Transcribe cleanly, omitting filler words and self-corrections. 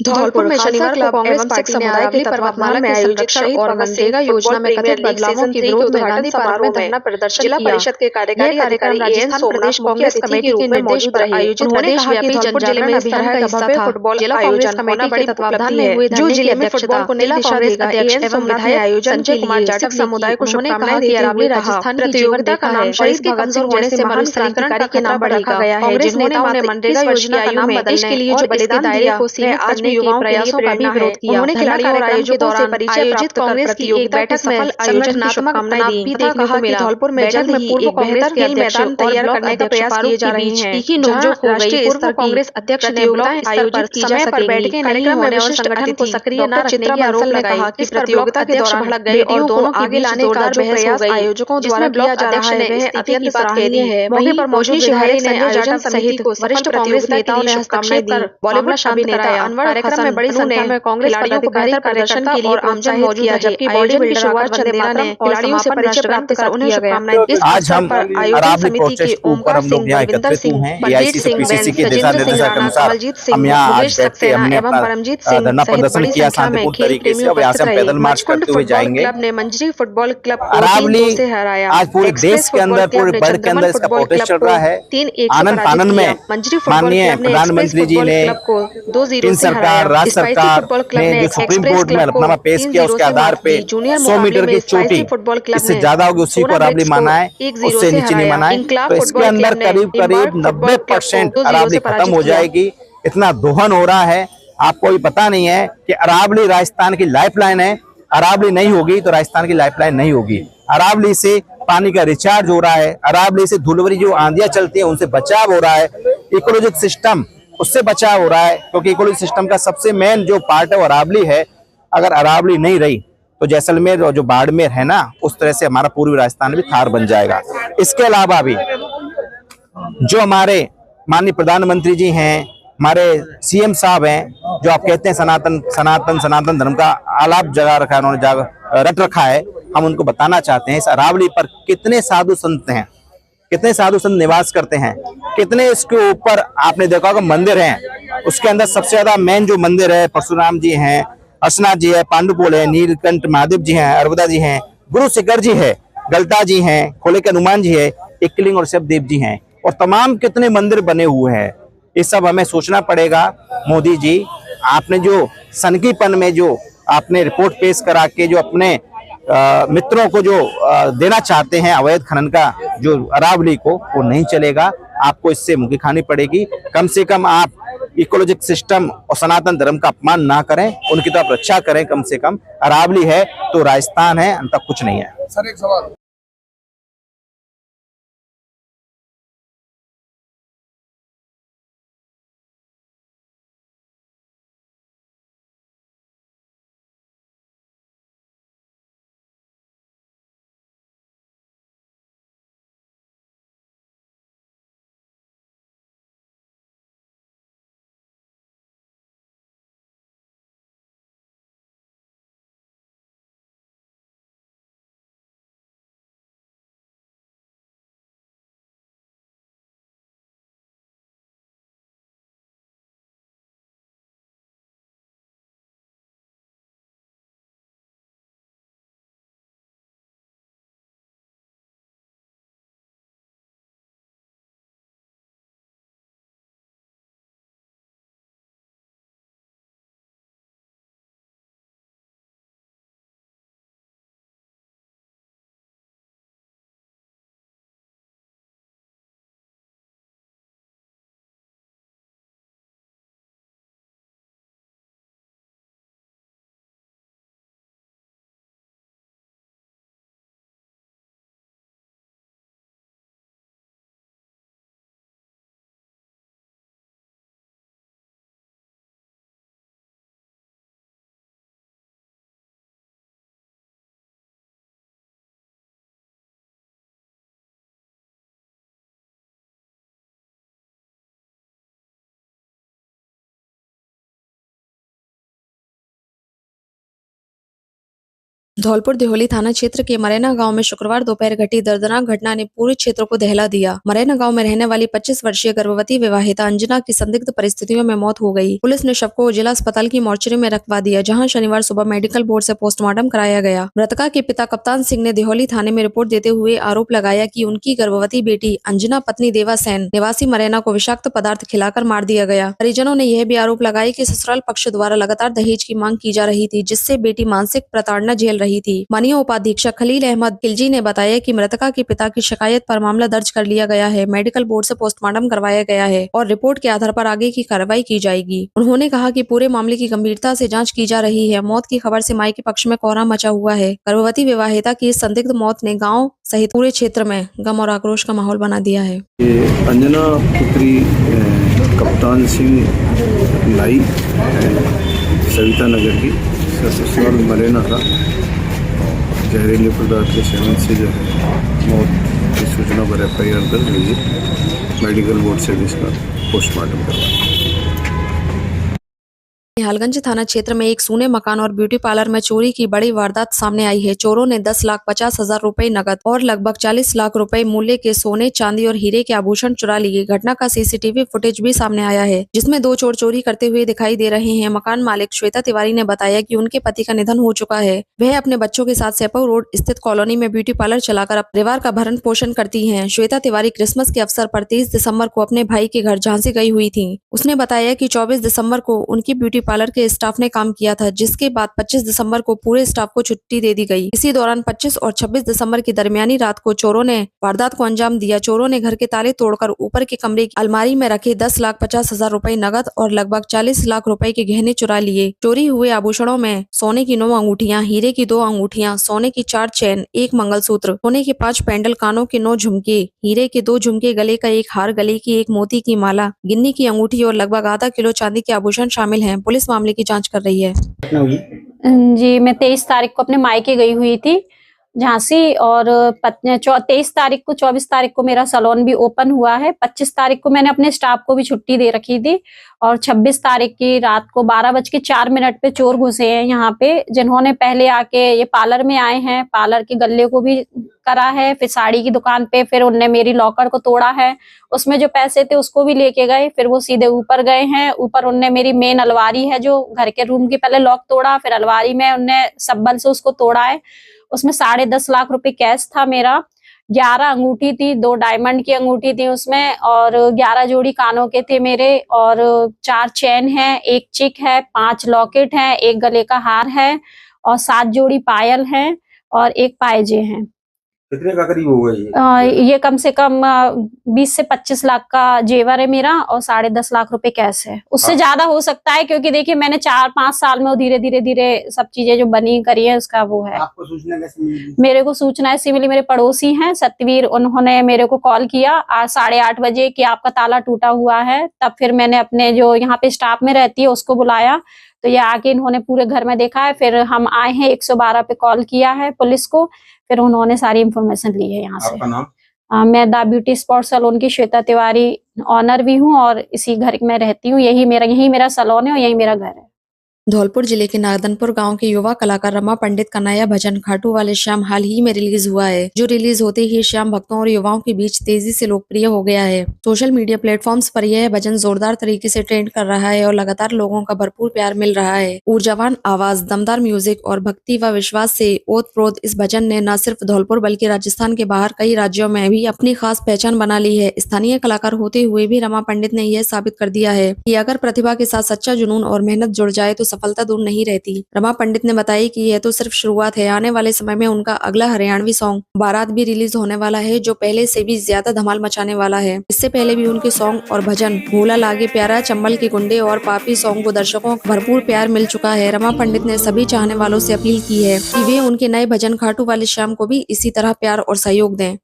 धौलपुर में शनिवार को कांग्रेस पार्टी ने अरावली पर्वतमाला में आयोजित शहीद भगत सिंह योजना में कथित बदलावों के विरोध में गांधी पार्क में धरना प्रदर्शन किया। जिला परिषद के कार्यकारी अधिकारी राजस्थान प्रदेश कांग्रेस कमेटी के निर्देश पर आयोजित प्रदेशव्यापी जन जागरण अभियान का हिस्सा था। जिला कांग्रेस कमेटी के तत्वावधान में हुए जो जिले में फुटबॉल को नई दिशा देगा एवं विधायक आयोजन संजय कुमार जाटव समुदाय को शुभकामनाएं देते हुए राजस्थान प्रतियोगिता का नाम शहीद भगत सिंह जैसे महान क्रांतिकारी के नाम पर रखा गया है। कांग्रेस नेताओं ने मनरेगा योजना का नाम बदलने के लिए जो बलिदान दिया को सीमित करने के प्रयासों का भी विरोध किया। उन्होंने खिलाड़ियों और आयोजकों से परिचय प्राप्त कर प्रतियोगिता की सफल आयोजन की शुभकामनाएं दी तथा कहा कि धौलपुर में जल्द ही एक बेहतर खेल मैदान तैयार करने का प्रयास किए जा रहे हैं। तीखी नोकझोंक हो गई। पूर्व कांग्रेस अध्यक्ष ने ब्लॉक आयोजित की जा सकेंगी। कार्यक्रम में विशिष्ट संगठन को सक्रिय न रखने की आरोप लगाई। इस प्रतियोगिता के दौरान भड़क गए और दोनों के बीच जोरदार बहस हो गई। आयोजकों द्वारा किया जा रहा है वह अत्यंत सराहनीय है। मौके पर मौजूद विधायक संजय जाटव सहित वरिष्ठ कांग्रेस नेताओं ने हस्ताक्षर कर बॉलीवुड अभिनेता अनवर कार्यक्रम में बड़ी संख्या में कांग्रेस पदाधिकारी प्रदर्शन के लिए आमजन मौजूद रहे। जबकि बॉडी बिल्डर आकाश चंदेला ने खिलाड़ियों से परिचय प्राप्त कर उन्हें शुभकामनाएं दी। इस अवसर पर आयोजन समिति के ओमकार सिंह, बलविंदर सिंह, बलबीर सिंह, सजेंद्र सिंह राणा, कमलजीत सिंह, मुकेश सक्सेना एवं परमजीत सिंह सहित बड़ी संख्या में खेल प्रेमी उपस्थित रहे। मचकुंड फुटबॉल क्लब ने मंजरी फुटबॉल क्लब को 3-2 से हराया। आज पूरे देश के अंदर, पूरे वर्ल्ड के अंदर इसका प्रोटेस्ट चल रहा है। 3-1 आनंद फानन में मंजरी फुटबॉल माननीय क्लब ने प्रधानमंत्री जी ने क्लब को 2-0 से सरकार, राज्य सरकार ने जो सुप्रीम कोर्ट में हलफनामा पेश किया उसके आधार पे 100 मीटर की चोटी इससे ज्यादा होगी उसी को अरावली माना है, उससे नीचे नहीं माना है। तो इसके अंदर करीब करीब 90% अरावली खत्म हो जाएगी। इतना दोहन हो रहा है, आपको भी पता नहीं है कि अरावली राजस्थान की लाइफलाइन है। अरावली नहीं होगी तो राजस्थान की लाइफलाइन नहीं होगी। अरावली से पानी का रिचार्ज हो रहा है, अरावली से धुलवरी जो आंधियां चलती है उनसे बचाव हो रहा है, इकोलॉजिक सिस्टम उससे बचाव हो रहा है, क्योंकि इकोलॉजिक सिस्टम का सबसे मेन जो पार्ट है वो अरावली है। अगर अरावली नहीं रही तो जैसलमेर और जो बाड़मेर है ना, उस तरह से हमारा पूर्वी राजस्थान भी थार बन जाएगा। इसके अलावा भी जो हमारे माननीय प्रधानमंत्री जी हैं, हमारे सीएम साहब हैं, जो आप कहते हैं सनातन सनातन सनातन धर्म का आलाप जगा रखा है, उन्होंने रट रखा है। हम उनको बताना चाहते हैं इस अरावली पर कितने साधु संत हैं, कितने साधु संत निवास करते हैं, कितने इसके ऊपर आपने देखा होगा मंदिर हैं। उसके अंदर सबसे ज्यादा मेन जो मंदिर है परशुराम जी हैं, अर्शनाथ जी है, पांडुपोल है, नीलकंठ महादेव जी हैं, अरवदा जी हैं, गुरु शिखर जी है, गलता जी हैं, खोले के हनुमान जी है, इकलिंग और शिवदेव जी हैं, और तमाम कितने मंदिर बने हुए हैं। ये सब हमें सोचना पड़ेगा। मोदी जी, आपने जो सनकीपन में जो आपने रिपोर्ट पेश करा के जो अपने मित्रों को जो देना चाहते हैं अवैध खनन का जो अरावली को, वो नहीं चलेगा। आपको इससे मुक्ति खानी पड़ेगी। कम से कम आप इकोलॉजिक सिस्टम और सनातन धर्म का अपमान ना करें, उनकी तो आप रक्षा करें। कम से कम अरावली है तो राजस्थान है, अंत कुछ नहीं है। सर एक सवाल धौलपुर देहोली थाना क्षेत्र के मरैना गांव में शुक्रवार दोपहर घटी दर्दनाक घटना ने पूरे क्षेत्र को दहला दिया। मरैना गांव में रहने वाली 25 वर्षीय गर्भवती विवाहिता अंजना की संदिग्ध परिस्थितियों में मौत हो गई। पुलिस ने शव को जिला अस्पताल की मोर्चरी में रखवा दिया, जहां शनिवार सुबह मेडिकल बोर्ड से पोस्टमार्टम कराया गया। मृतका के पिता कप्तान सिंह ने देहोली थाने में रिपोर्ट देते हुए आरोप लगाया कि उनकी गर्भवती बेटी अंजना पत्नी देवा सेन निवासी मरैना को विषाक्त पदार्थ खिलाकर मार दिया गया। परिजनों ने यह भी आरोप लगाया कि ससुराल पक्ष द्वारा लगातार दहेज की मांग की जा रही थी, जिससे बेटी मानसिक प्रताड़ना झेल रही थी। माननीय उपाधीक्षक खलील अहमद खिलजी ने बताया कि मृतका के पिता की शिकायत पर मामला दर्ज कर लिया गया है, मेडिकल बोर्ड से पोस्टमार्टम करवाया गया है और रिपोर्ट के आधार पर आगे की कार्रवाई की जाएगी। उन्होंने कहा कि पूरे मामले की गंभीरता से जांच की जा रही है। मौत की खबर से मायके पक्ष में कोहराम मचा हुआ है। गर्भवती विवाहिता की इस संदिग्ध मौत ने गाँव सहित पूरे क्षेत्र में गम और आक्रोश का माहौल बना दिया है। अंजना पुत्री कप्तान सिंह लाई सविता नगर की ससुराल मरैना का जहरीले पदार्थ के सेवन से जो है मौत की सूचना पर FIR दर्ज हुई है। मेडिकल बोर्ड से भी इसका पोस्टमार्टम करवाया। निहालगंज थाना क्षेत्र में एक सूने मकान और ब्यूटी पार्लर में चोरी की बड़ी वारदात सामने आई है। चोरों ने 10,50,000 रुपए नकद और लगभग 40 लाख रुपए मूल्य के सोने, चांदी और हीरे के आभूषण चुरा लिए। घटना का CCTV फुटेज भी सामने आया है, जिसमें 2 चोर चोरी करते हुए दिखाई दे रहे हैं। मकान मालिक श्वेता तिवारी ने बताया कि उनके पति का निधन हो चुका है। वह अपने बच्चों के साथ सेपऊ रोड स्थित कॉलोनी में ब्यूटी पार्लर चलाकर परिवार का भरण पोषण करती है। श्वेता तिवारी क्रिसमस के अवसर पर 23 दिसंबर को अपने भाई के घर झांसी गई हुई थी। उसने बताया कि 24 दिसंबर को उनकी ब्यूटी पार्लर के स्टाफ ने काम किया था, जिसके बाद 25 दिसंबर को पूरे स्टाफ को छुट्टी दे दी गई। इसी दौरान 25 और 26 दिसंबर की दरमियानी रात को चोरों ने वारदात को अंजाम दिया। चोरों ने घर के ताले तोड़कर ऊपर के कमरे की अलमारी में रखे 10,50,000 रुपए नगद और लगभग 40 लाख रुपए के गहने चुरा लिए। चोरी हुए आभूषणों में सोने की 9 अंगूठियां, हीरे की 2 अंगूठियां, सोने की 4 चैन, 1 मंगलसूत्र, सोने के 5 पेंडल, कानों के 9 झुमके, हीरे के 2 झुमके, गले का 1 हार, गले की 1 मोती की माला, गिन्नी की अंगूठी और लगभग आधा किलो चांदी के आभूषण शामिल हैं। पुलिस मामले की जाँच कर रही है। जी, मैं 23 तारीख को अपने मायके गई हुई थी झांसी और 23 तारीख को 24 तारीख को मेरा सैलून भी ओपन हुआ है। 25 तारीख को मैंने अपने स्टाफ को भी छुट्टी दे रखी थी और 26 तारीख की रात को 12:04 पे चोर घुसे हैं यहाँ पे, जिन्होंने पहले आके ये पार्लर में आए हैं, पार्लर के गल्ले को भी करा है, फिर साड़ी की दुकान पे, फिर उनने मेरी लॉकर को तोड़ा है, उसमें जो पैसे थे उसको भी लेके गए। फिर वो सीधे ऊपर गए हैं। ऊपर उनने मेरी मेन अलमारी है जो घर के रूम की पहले लॉक तोड़ा, फिर अलमारी में उनने सब्बल से उसको तोड़ा है। उसमें 10.5 लाख रुपए कैश था मेरा, 11 अंगूठी थी, 2 डायमंड की अंगूठी थी उसमें और 11 जोड़ी कानों के थे मेरे और 4 चैन है, 1 चिक है, 5 लॉकेट है, 1 गले का हार है और 7 जोड़ी पायल है और 1 पायजे हैं। कितने का करीब होगा ये कम से कम 20 से 25 लाख का जेवर है मेरा और 10.5 लाख रुपए कैश है। उससे ज्यादा हो सकता है क्योंकि देखिए मैंने 4-5 साल में धीरे-धीरे सब चीजें जो बनी करी है उसका वो है। आपको सूचना कैसे मिली? मेरे को सूचना ऐसी मिली, मेरे पड़ोसी हैं सतवीर, उन्होंने मेरे को कॉल किया आज 8:30 बजे कि आपका ताला टूटा हुआ है। तब फिर मैंने अपने जो यहाँ पे स्टाफ में रहती है उसको बुलाया, तो ये आके इन्होंने पूरे घर में देखा है। फिर हम आए हैं, 112 पे कॉल किया है पुलिस को, फिर उन्होंने सारी इंफॉर्मेशन ली है यहाँ से। आपका नाम? मैं द ब्यूटी स्पॉट सैलून की श्वेता तिवारी ऑनर भी हूँ और इसी घर में रहती हूँ। यही मेरा सैलून है और यही मेरा घर है। धौलपुर जिले के नागदनपुर गांव के युवा कलाकार रमा पंडित का नया भजन खाटू वाले श्याम हाल ही में रिलीज हुआ है, जो रिलीज होते ही श्याम भक्तों और युवाओं के बीच तेजी से लोकप्रिय हो गया है। सोशल मीडिया प्लेटफॉर्म्स पर यह भजन जोरदार तरीके से ट्रेंड कर रहा है और लगातार लोगों का भरपूर प्यार मिल रहा है। ऊर्जावान आवाज, दमदार म्यूजिक और भक्ति व विश्वास से ओतप्रोत इस भजन ने न सिर्फ धौलपुर बल्कि राजस्थान के बाहर कई राज्यों में भी अपनी खास पहचान बना ली है। स्थानीय कलाकार होते हुए भी रमा पंडित ने यह साबित कर दिया है कि अगर प्रतिभा के साथ सच्चा जुनून और मेहनत जुड़ जाए तो सफलता दूर नहीं रहती। रमा पंडित ने बताया कि यह तो सिर्फ शुरुआत है, आने वाले समय में उनका अगला हरियाणवी सॉन्ग बारात भी रिलीज होने वाला है, जो पहले से भी ज्यादा धमाल मचाने वाला है। इससे पहले भी उनके सॉन्ग और भजन भोला लागे प्यारा, चंबल के गुंडे और पापी सॉन्ग को दर्शकों को भरपूर प्यार मिल चुका है। रमा पंडित ने सभी चाहने वालों से अपील की है कि वे उनके नए भजन खाटू वाले श्याम को भी इसी तरह प्यार और सहयोग दें।